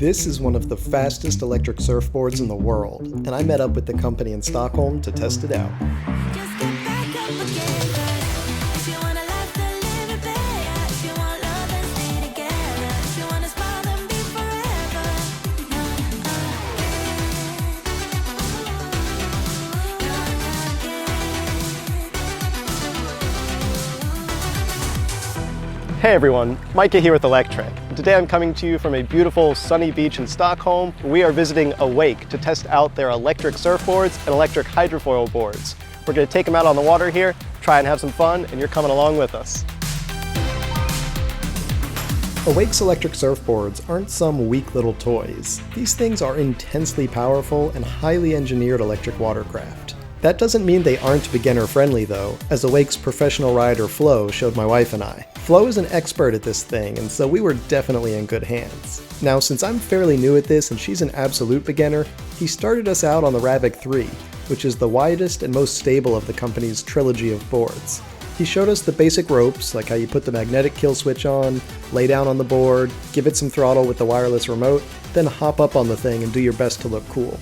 This is one of the fastest electric surfboards in the world, and I met up with the company in Stockholm to test it out. Hey everyone, Micah here with Electrek. Today I'm coming to you from a beautiful sunny beach in Stockholm. We are visiting Awake to test out their electric surfboards and electric hydrofoil boards. We're going to take them out on the water here, try and have some fun, and you're coming along with us. Awake's electric surfboards aren't some weak little toys. These things are intensely powerful and highly engineered electric watercraft. That doesn't mean they aren't beginner-friendly though, as Awake's professional rider Flo showed my wife and I. Flo is an expert at this thing, and so we were definitely in good hands. Now, since I'm fairly new at this and she's an absolute beginner, he started us out on the Ravik 3, which is the widest and most stable of the company's trilogy of boards. He showed us the basic ropes, like how you put the magnetic kill switch on, lay down on the board, give it some throttle with the wireless remote, then hop up on the thing and do your best to look cool.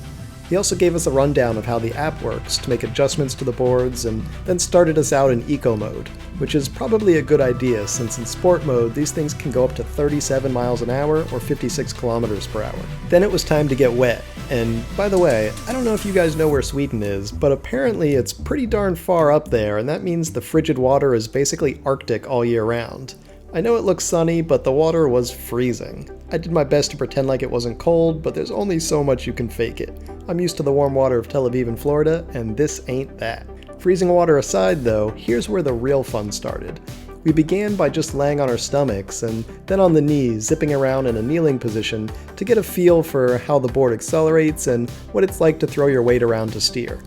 He also gave us a rundown of how the app works to make adjustments to the boards, and then started us out in eco mode, which is probably a good idea since in sport mode these things can go up to 37 miles an hour or 56 kilometers per hour. Then it was time to get wet, and by the way, I don't know if you guys know where Sweden is, but apparently it's pretty darn far up there, and that means the frigid water is basically Arctic all year round. I know it looks sunny, but the water was freezing. I did my best to pretend like it wasn't cold, but there's only so much you can fake it. I'm used to the warm water of Tel Aviv in Florida, and this ain't that. Freezing water aside though, here's where the real fun started. We began by just laying on our stomachs, and then on the knees, zipping around in a kneeling position to get a feel for how the board accelerates and what it's like to throw your weight around to steer.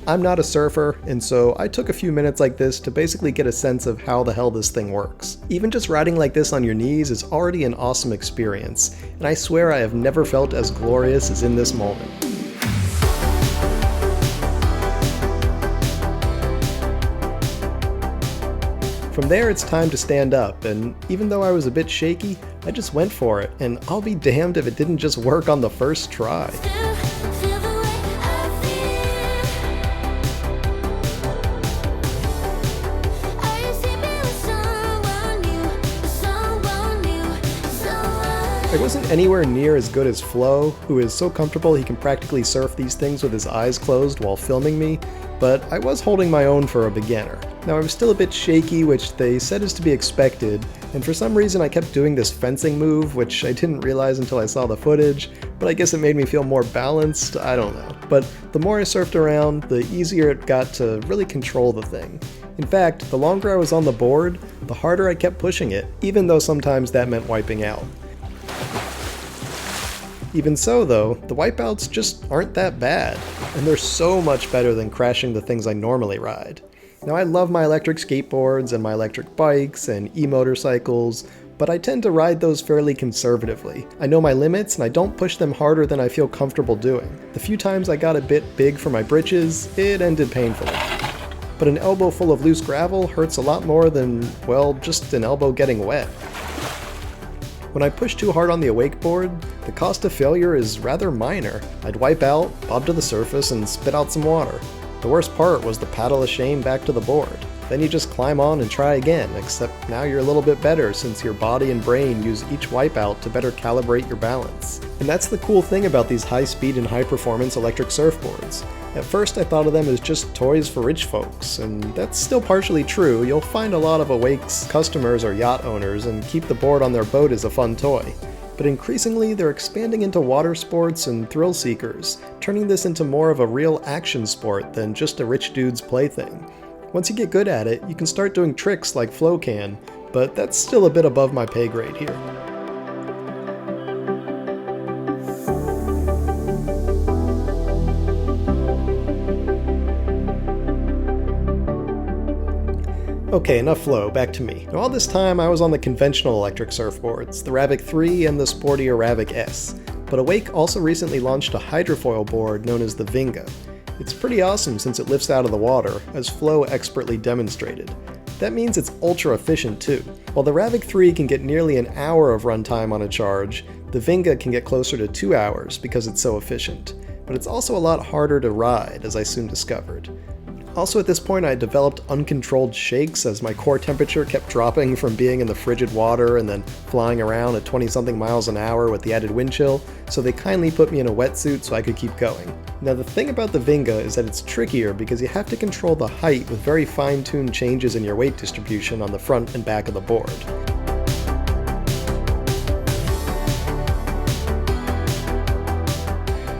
I'm not a surfer, and so I took a few minutes like this to basically get a sense of how the hell this thing works. Even just riding like this on your knees is already an awesome experience, and I swear I have never felt as glorious as in this moment. From there it's time to stand up, and even though I was a bit shaky, I just went for it, and I'll be damned if it didn't just work on the first try. I wasn't anywhere near as good as Flo, who is so comfortable he can practically surf these things with his eyes closed while filming me, but I was holding my own for a beginner. Now I was still a bit shaky, which they said is to be expected, and for some reason I kept doing this fencing move, which I didn't realize until I saw the footage, but I guess it made me feel more balanced, I don't know. But the more I surfed around, the easier it got to really control the thing. In fact, the longer I was on the board, the harder I kept pushing it, even though sometimes that meant wiping out. Even so though, the wipeouts just aren't that bad, and they're so much better than crashing the things I normally ride. Now I love my electric skateboards and my electric bikes and e-motorcycles, but I tend to ride those fairly conservatively. I know my limits and I don't push them harder than I feel comfortable doing. The few times I got a bit big for my britches, it ended painfully. But an elbow full of loose gravel hurts a lot more than, well, just an elbow getting wet. When I push too hard on the Awake board, the cost of failure is rather minor. I'd wipe out, bob to the surface, and spit out some water. The worst part was the paddle of shame back to the board. Then you just climb on and try again, except now you're a little bit better since your body and brain use each wipeout to better calibrate your balance. And that's the cool thing about these high-speed and high-performance electric surfboards. At first I thought of them as just toys for rich folks, and that's still partially true. You'll find a lot of Awake's customers are yacht owners and keep the board on their boat as a fun toy. But increasingly they're expanding into water sports and thrill seekers, turning this into more of a real action sport than just a rich dude's plaything. Once you get good at it, you can start doing tricks like Flo can, but that's still a bit above my pay grade here. Okay, enough Flo, back to me. Now all this time I was on the conventional electric surfboards, the Ravik 3 and the sportier Ravik S, but Awake also recently launched a hydrofoil board known as the Vinga. It's pretty awesome since it lifts out of the water, as Flo expertly demonstrated. That means it's ultra efficient too. While the Ravik 3 can get nearly an hour of runtime on a charge, the Vinga can get closer to 2 hours because it's so efficient, but it's also a lot harder to ride, as I soon discovered. Also at this point I had developed uncontrolled shakes as my core temperature kept dropping from being in the frigid water and then flying around at 20-something miles an hour with the added wind chill, so they kindly put me in a wetsuit so I could keep going. Now the thing about the Vinga is that it's trickier because you have to control the height with very fine-tuned changes in your weight distribution on the front and back of the board.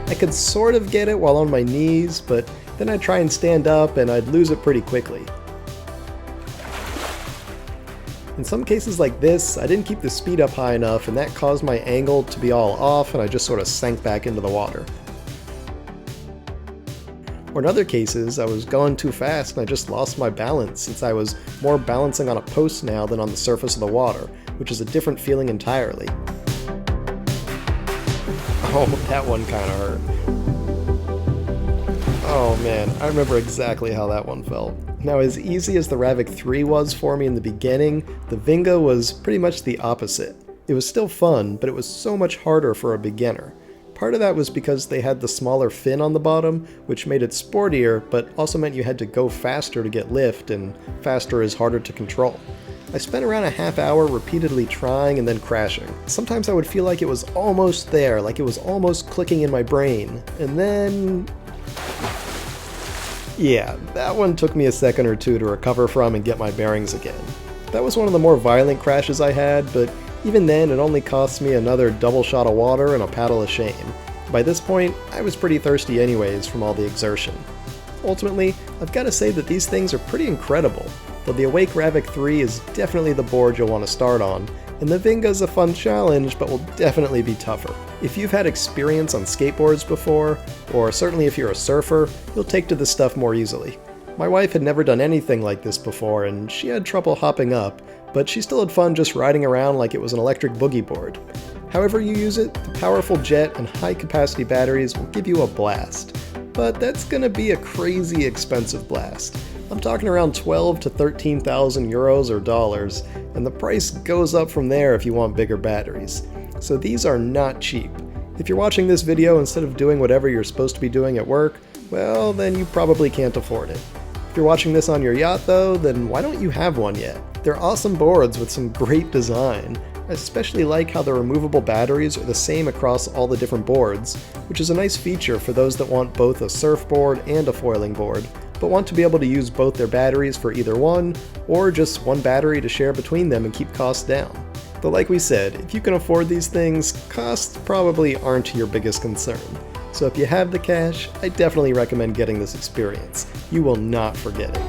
I could sort of get it while on my knees, but then I'd try and stand up and I'd lose it pretty quickly. In some cases like this, I didn't keep the speed up high enough and that caused my angle to be all off and I just sort of sank back into the water. Or in other cases, I was going too fast and I just lost my balance since I was more balancing on a post now than on the surface of the water, which is a different feeling entirely. Oh, that one kinda hurt. Oh man, I remember exactly how that one felt. Now, as easy as the Ravic 3 was for me in the beginning, the Vinga was pretty much the opposite. It was still fun, but it was so much harder for a beginner. Part of that was because they had the smaller fin on the bottom, which made it sportier, but also meant you had to go faster to get lift, and faster is harder to control. I spent around a half hour repeatedly trying and then crashing. Sometimes I would feel like it was almost there, like it was almost clicking in my brain, and then... yeah, that one took me a second or two to recover from and get my bearings again. That was one of the more violent crashes I had, but even then it only cost me another double shot of water and a paddle of shame. By this point, I was pretty thirsty anyways from all the exertion. Ultimately, I've got to say that these things are pretty incredible, though the Awake Ravic 3 is definitely the board you'll want to start on, and the Vinga's a fun challenge, but will definitely be tougher. If you've had experience on skateboards before, or certainly if you're a surfer, you'll take to this stuff more easily. My wife had never done anything like this before, and she had trouble hopping up, but she still had fun just riding around like it was an electric boogie board. However you use it, the powerful jet and high-capacity batteries will give you a blast. But that's gonna be a crazy expensive blast. I'm talking around 12 to 13,000 euros or dollars, and the price goes up from there if you want bigger batteries. So these are not cheap. If you're watching this video instead of doing whatever you're supposed to be doing at work, well, then you probably can't afford it. If you're watching this on your yacht though, then why don't you have one yet? They're awesome boards with some great design. I especially like how the removable batteries are the same across all the different boards, which is a nice feature for those that want both a surfboard and a foiling board, but want to be able to use both their batteries for either one, or just one battery to share between them and keep costs down. But like we said, if you can afford these things, costs probably aren't your biggest concern. So if you have the cash, I definitely recommend getting this experience. You will not forget it.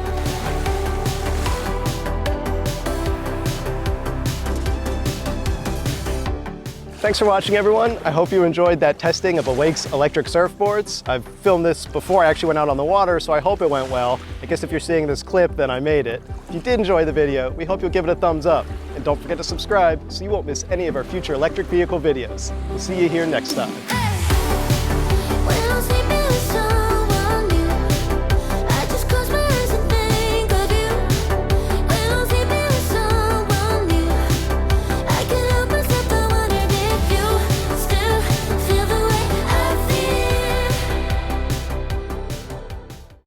Thanks for watching, everyone. I hope you enjoyed that testing of Awake's electric surfboards. I've filmed this before I actually went out on the water, so I hope it went well. I guess if you're seeing this clip, then I made it. If you did enjoy the video, we hope you'll give it a thumbs up. And don't forget to subscribe so you won't miss any of our future electric vehicle videos. We'll see you here next time.